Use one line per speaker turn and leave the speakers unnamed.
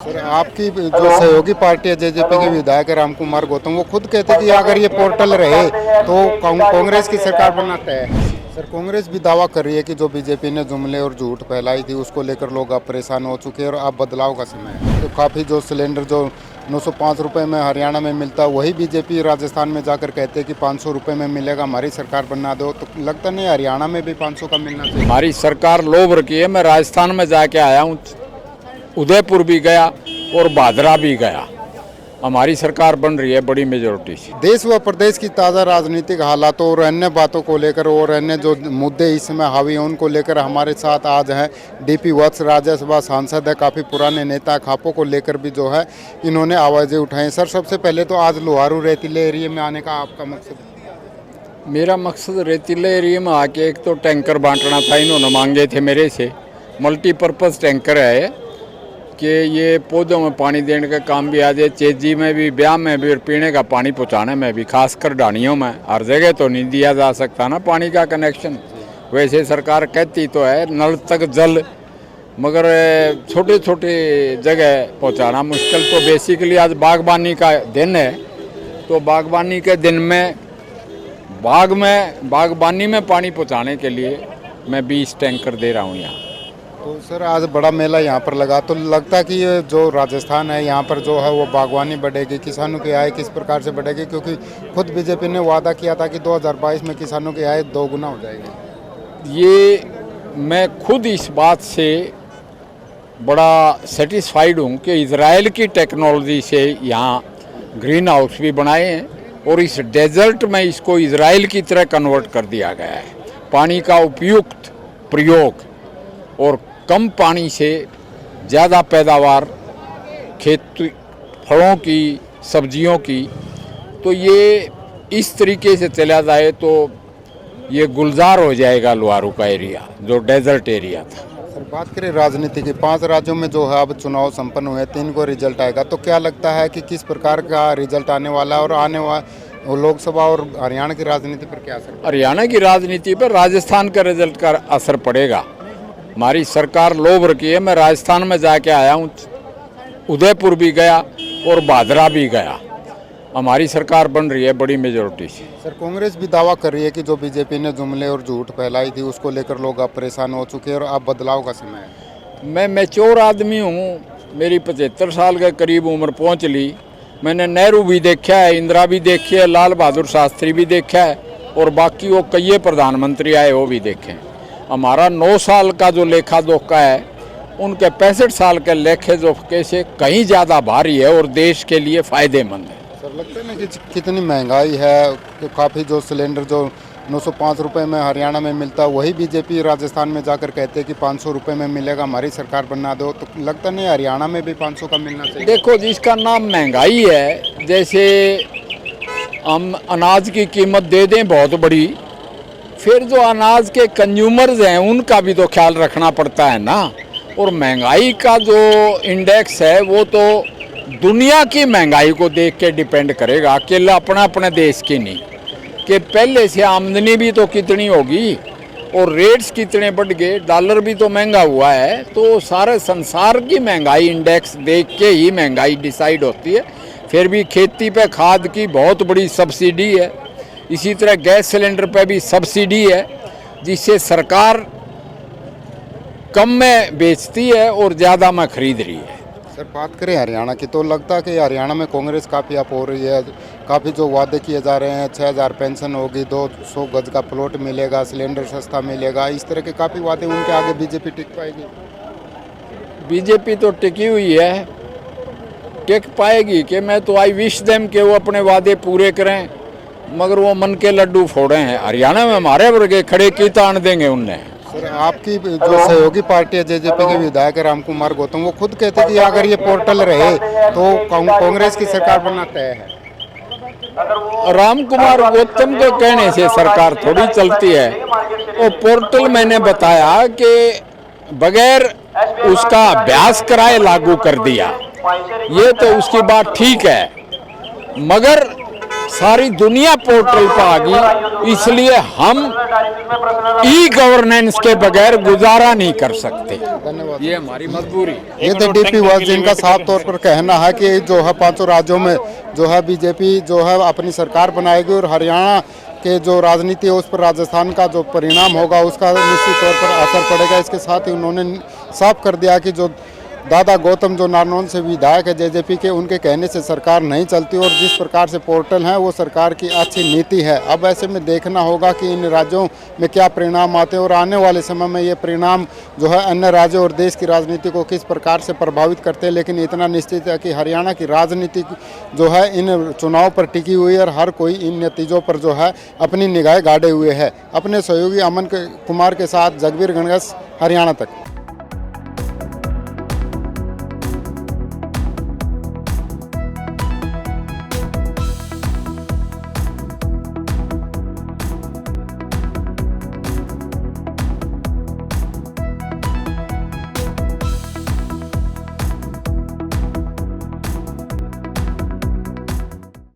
Sir आपकी जो सहयोगी पार्टी है जेजेपी के विधायक राम कुमार गौतम वो खुद कहते हैं कि अगर ये पोर्टल रहे तो कांग्रेस की सरकार बनना तय है। सर कांग्रेस भी दावा कर रही है कि जो बीजेपी ने जुमले और झूठ फैलाई थी उसको लेकर लोग अब परेशान हो चुके हैं और अब बदलाव का समय है। तो काफ़ी जो सिलेंडर जो 905 रुपये में हरियाणा में मिलता है वही बीजेपी राजस्थान में जाकर कहते हैं कि 500 रुपये में मिलेगा, हमारी सरकार बना दो। तो लगता नहीं हरियाणा में भी 500 का मिलना चाहिए।
हमारी सरकार लोभ रखी है। मैं राजस्थान में जाके आया हूँ, उदयपुर भी गया और भादरा भी गया। हमारी सरकार बन रही है बड़ी मेजोरिटी से।
देश व प्रदेश की ताज़ा राजनीतिक हालातों और अन्य बातों को लेकर और अन्य जो मुद्दे इस समय हावी हैं उनको लेकर हमारे साथ आज हैं डीपी वत्स, राज्यसभा सांसद है, काफ़ी पुराने नेता। खापों को लेकर भी जो है इन्होंने आवाज़ें उठाई। सर सबसे पहले तो आज लोहारू रेतीले एरिया में आने का आपका मकसद?
मेरा मकसद रेतीले एरिया में आके एक तो टैंकर बांटना था, इन्होंने मांगे थे मेरे से। मल्टीपर्पज़ टैंकर है कि ये पौधों में पानी देने का काम भी आ जाए, चेजी में भी, ब्याह में भी और पीने का पानी पहुँचाने में भी, खासकर ढाणियों में। हर जगह तो नहीं दिया जा सकता ना पानी का कनेक्शन। वैसे सरकार कहती तो है नल तक जल, मगर छोटे छोटे जगह पहुँचाना मुश्किल। तो बेसिकली आज बागबानी का दिन है, तो बागबानी के दिन में बागबानी में पानी पहुँचाने के लिए मैं 20 टैंकर दे रहा हूँ यहाँ।
तो सर आज बड़ा मेला यहाँ पर लगा, तो लगता है कि ये जो राजस्थान है यहाँ पर जो है वो बागवानी बढ़ेगी, किसानों की आय किस प्रकार से बढ़ेगी? क्योंकि खुद बीजेपी ने वादा किया था कि 2022 में किसानों की आय 2 गुना हो जाएगी।
ये मैं खुद इस बात से बड़ा सेटिस्फाइड हूँ कि इजराइल की टेक्नोलॉजी से यहाँ ग्रीन हाउस भी बनाए हैं और इस डेजर्ट में इसको इजराइल की तरह कन्वर्ट कर दिया गया है। पानी का उपयुक्त प्रयोग और कम पानी से ज़्यादा पैदावार खेती फलों की, सब्जियों की। तो ये इस तरीके से चला जाए तो ये गुलजार हो जाएगा लोहारू का एरिया जो डेजर्ट एरिया था।
सर बात करें राजनीति की, 5 राज्यों में जो है अब चुनाव संपन्न हुए, 3 को रिजल्ट आएगा, तो क्या लगता है कि किस प्रकार का रिजल्ट आने वाला है और आने वाला लोकसभा और हरियाणा की राजनीति पर क्या असर?
हरियाणा की राजनीति पर राजस्थान का रिजल्ट का असर पड़ेगा। हमारी सरकार लोभ रखी है। मैं राजस्थान में जाके आया हूँ, उदयपुर भी गया और भादरा भी गया। हमारी सरकार बन रही है बड़ी मेजोरिटी से।
सर कांग्रेस भी दावा कर रही है कि जो बीजेपी ने जुमले और झूठ फैलाई थी उसको लेकर लोग अब परेशान हो चुके हैं और अब बदलाव का समय है।
मैं मैच्योर आदमी हूँ, मेरी 75 साल के करीब उम्र पहुँच ली। मैंने नेहरू भी देखा है, इंदिरा भी देखी है, लाल बहादुर शास्त्री भी देखा है और बाकी वो कई प्रधानमंत्री आए वो भी देखे। हमारा 9 साल का जो लेखा जोखा है उनके 65 साल के लेखे जोखे से कहीं ज़्यादा भारी है और देश के लिए फ़ायदेमंद है।
सर लगता है ना कि कितनी महंगाई है कि काफ़ी जो सिलेंडर जो 905 रुपये में हरियाणा में मिलता है वही बीजेपी राजस्थान में जाकर कहते हैं कि 500 रुपये में मिलेगा, हमारी सरकार बना दो। तो लगता नहीं हरियाणा में भी 500 का मिलना चाहिए?
देखो जिसका नाम महंगाई है, जैसे हम अनाज की कीमत दे दें बहुत बड़ी, फिर जो अनाज के कंज्यूमर्स हैं उनका भी तो ख्याल रखना पड़ता है ना। और महंगाई का जो इंडेक्स है वो तो दुनिया की महंगाई को देख के डिपेंड करेगा, अकेला अपने देश की नहीं। कि पहले से आमदनी भी तो कितनी होगी और रेट्स कितने बढ़ गए, डॉलर भी तो महंगा हुआ है। तो सारे संसार की महंगाई इंडेक्स देख के ही महंगाई डिसाइड होती है। फिर भी खेती पे खाद की बहुत बड़ी सब्सिडी है, इसी तरह गैस सिलेंडर पे भी सब्सिडी है, जिससे सरकार कम में बेचती है और ज़्यादा में खरीद रही है।
सर बात करें हरियाणा की, तो लगता है कि हरियाणा में कांग्रेस काफ़ी अप हो रही है। काफ़ी जो वादे किए जा रहे हैं, 6000 पेंशन होगी, 200 गज का प्लॉट मिलेगा, सिलेंडर सस्ता मिलेगा, इस तरह के काफ़ी वादे, उनके आगे बीजेपी टिक पाएगी?
बीजेपी तो टिकी हुई है, टिक पाएगी कि मैं तो आई विश देम कि वो अपने वादे पूरे करें, मगर वो मन के लड्डू फोड़े हैं। हरियाणा में हमारे वर्ग खड़े की तान देंगे उनने।
सर आपकी जो सहयोगी पार्टी है जेजेपी के विधायक राम कुमार गौतम वो खुद कहते हैं कि अगर ये पोर्टल रहे तो कांग्रेस की सरकार बनना तय है।
राम कुमार गौतम के कहने से सरकार थोड़ी चलती है। वो पोर्टल मैंने बताया कि बगैर उसका अभ्यास कराए लागू कर दिया, ये तो उसकी बात ठीक है, मगर सारी दुनिया पोर्टल पर आ गई, इसलिए हम ई गवर्नेंस के बगैर गुजारा नहीं कर सकते।
धन्यवाद।
ये हमारी मजबूरी।
ये तो डीपी वर्ल्ड जिनका साफ तौर पर कहना है कि जो है 5 राज्यों में जो है बीजेपी जो है अपनी सरकार बनाएगी और हरियाणा के जो राजनीति है उस पर राजस्थान का जो परिणाम होगा उसका निश्चित तौर पर असर पड़ेगा। इसके साथ ही उन्होंने साफ कर दिया कि जो दादा गौतम जो नारनौल से विधायक है जेजेपी के, उनके कहने से सरकार नहीं चलती और जिस प्रकार से पोर्टल है वो सरकार की अच्छी नीति है। अब ऐसे में देखना होगा कि इन राज्यों में क्या परिणाम आते हैं और आने वाले समय में ये परिणाम जो है अन्य राज्यों और देश की राजनीति को किस प्रकार से प्रभावित करते हैं। लेकिन इतना निश्चित है कि हरियाणा की राजनीति जो है इन चुनाव पर टिकी हुई है और हर कोई इन नतीजों पर जो है अपनी निगाहें गाड़े हुए है। अपने सहयोगी अमन कुमार के साथ जगबीर गणगस, हरियाणा तक।